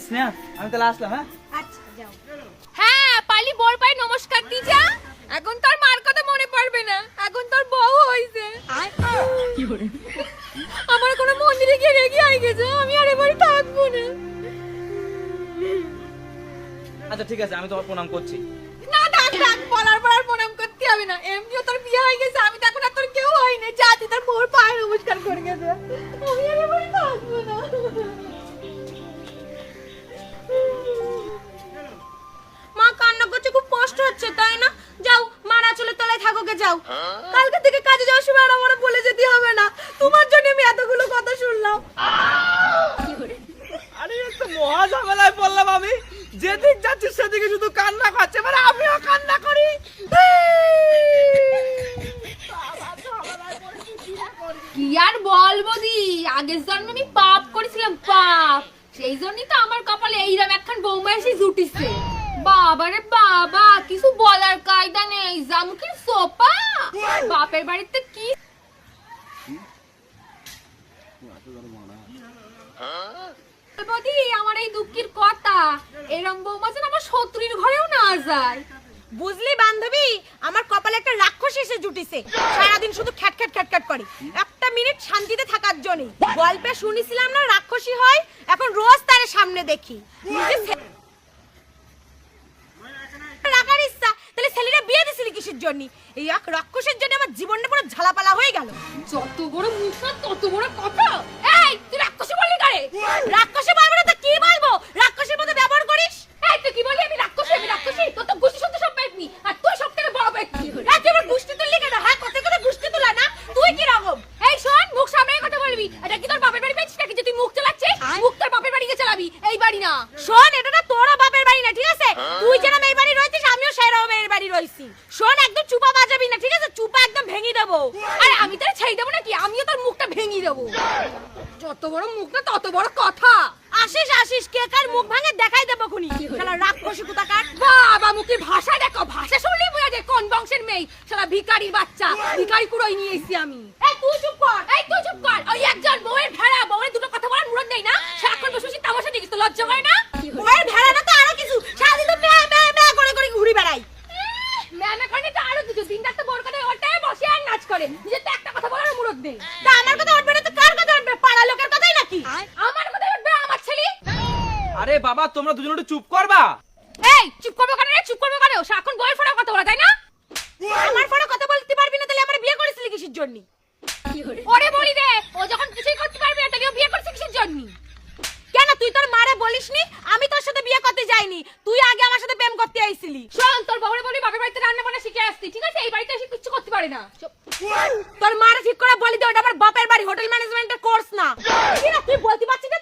স্নেহা আমি তাহলে আসলাম। হ্যাঁ আচ্ছা যাও। হ্যাঁ পালি বড় পায়ে নমস্কার দি যা। এখন তোর মার কথা মনে পড়বে না, এখন তোর বউ হইছে। আমার কোনো মন্দিরে গিয়ে রেগে আই গেছে, আমি আর এবারে থাকবো না। আচ্ছা ঠিক আছে, আমি তোমার প্রণাম করছি। না ডাক ডাক বলার পর আর প্রণাম করতে হবে না, এমনিও তোর বিয়ে হয়ে গেছে, আমি তো এখন আর তোর কেউ হয় না। যা তুই তোর বউর পায়ে নমস্কার করে গেছে, আমি আর এবারে থাকবো না। মা কান্না করছে, খুব কষ্ট হচ্ছে তাই না? যাও মারা চলে তলায় থাকো গে যাও। কালকে থেকে কাজে যাওয়ার সময় আর আমার বলে যেতে হবে না, তোমার জন্য আমি এতগুলো কথা শুনলাম। আরে একটা মহা ঝামেলায় পড়লাম আমি। যেদিক যাচ্ছি সেদিকে শুধু কান্না করছে, মানে আমিও কান্না করি। কি আর বলবো দি, আগের জন্মে আমি পাপ করেছিলাম, পাপ। সেই জন্যই তো আমার কপালে এইরকম একখান বৌমা এসে জুটিছে। বাবারে বাবা, কিছু বলার কায়দা নেই, জামুকির সোপা। বাপের বাড়িতে কি বৌদি, আমার এই দুঃখের কথা, এরম বৌমা যেন আমার শত্রুর ঘরেও না যায়। বুঝলি বান্ধবী, আমার কপালে একটা রাক্ষস এসে জুটিছে, সারাদিন শুধু খ্যাট খ্যাট খ্যাট খ্যাট করে, একটা মিনিট শান্তিতে থাকার জন্য। গল্পে শুনেছিলাম না রাক্ষসী হয়, এখন রোজ তার সামনে দেখি। রাখার ইচ্ছা, তাহলে ছেলেরা বিয়ে দিছিলি কিসের জন্য? এই এক রাক্ষসের জন্য আমার জীবনটা পুরো ঝালাপালা হয়ে গেল। যত বড় মুখ না তত বড় কথা। এই তুই রাক্ষসী বললি কারে? রাক্ষসী বলবো না তো কি বলবো? রাক্ষসীর মতো ব্যবহার করিস। এই তুই কি বলি আমি রাক্ষসী? আমি রাক্ষসী? তোর তো গুষ্টি শুনতে সব পেটনি, আর তুই সব থেকে বড় পেটনি। এই তুই আমার গুষ্টি তুললি কেন? হ্যাঁ কত করে গুষ্টি তোলা না? তুই কি রকম? এই শোন, মুখ সামনে কথা বলবি। এটা কি তোর বাপের বাড়ি পেয়েছিস নাকি যে তুই মুখ চালাচ্ছিস? মুখ তোর বাপের বাড়ি গিয়ে চালাবি, এই বাড়ি না। শোন, এটা না তোরা বাপের বাড়ি না, ঠিক আছে? তুই যেরকম এই বাড়ি রইছিস, আমিও সেরকম এই বাড়ি রইছি। শোন, একদম চুপা বাজাবি না, ঠিক আছে? চুপা একদম ভেঙে দেবো। আরে আমি তোর ছেড়ে দেবো নাকি? আমিও তোর মুখটা ভেঙে দেবো। যত বড় মুখ না তত বড় কথা। আসিস আসিস, কে কার মুখ ভাঙে দেখাই দেবো খুনি। শালা রাক্ষসী কোথাকার। বাবা মুখের ভাষা দেখো, ভাষা শুনলেই বোঝা যায় কোন বংশের মেয়ে। শালা ভিখারির বাচ্চা, ভিখারি কুড়াই নিয়ে এসেছি আমি। এই তুই চুপ কর। এই তুই চুপ কর। ওই একজন বউয়ের ভেড়া, বউয়ের দুটো কথা বলার মুরত নেই না? সারাক্ষণ বসে বসে তামাশা দেখিস, তো লজ্জা করে না? ওর ভেড়া না তো আরো কিছু, সারাদিন তো ম্যা ম্যা ম্যা করে করে ঘুরে বেড়াই। ম্যানা করে তো আরো কিছু, দিন রাত বড় কথা ওটাই বসে আর নাচ করে, নিজের তো একটা কথা বলার মুরত নেই। তা আমার কথা উঠবে না তো কার কথা উঠবে? পাড়া লোকের কথাই নাকি? আমার কথা উঠবে আমার ছেলে। আরে বাবা, তোমরা দুজন একটু চুপ করবা। এই চুপ করবে কেন রে? চুপ করবে কেন? সারাক্ষণ বউয়ের ফোনে কথা বলা, তাই না? আমার ফোনে কথা বলতে পারবি না, তাহলে আমার বিয়ে করেছিলি কিসের জন্য? ওরে বলি রে, ও যখন কিছুই করতে পারবে না, তাকে ও বিয়ে করছে কিসের জন্য? কেন তুই তোর মারে বলিসনি আমি তোর সাথে বিয়ে করতে যাইনি? তুই আগে আমার সাথে প্রেম করতে আইছিলি। শোন, তোর বউরে বলি বাপের বাড়িতে রান্না বান্না শিখে আসতি, ঠিক আছে? এই বাড়িতে এসে কিছু করতে পারে না। তোর মারে ঠিক করে বলি দে, ওটা আমার বাপের বাড়ি, হোটেল ম্যানেজমেন্টের কোর্স না। কি না তুই বলতে পারছিস না?